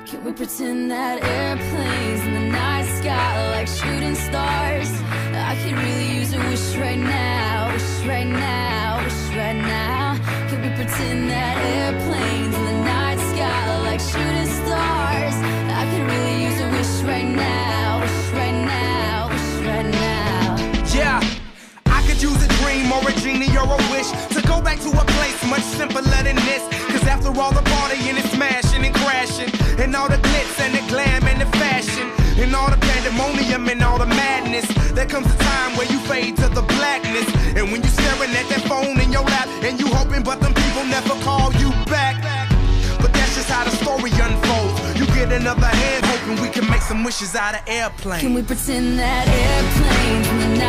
Can we pretend that airplanes in the night sky like shooting stars? I could really use a wish right now, wish right now, wish right now. Can we pretend that airplanes in the night sky like shooting stars? I could really use a wish right now, wish right now, wish right now. Yeah, I could use a dream or a genie or a wish to go back to a place much simpler than this. Cause after all the partying and smashing and crashing, and all the glitz and the glam and the fashion, and all the pandemonium and all the madness, there comes a time where you fade to the blackness. And when you're staring at that phone in your lap, and you hoping but them people never call you back. But that's just how the story unfolds. You get another hand hoping we can make some wishes out of airplanes. Can we pretend that airplanes in the night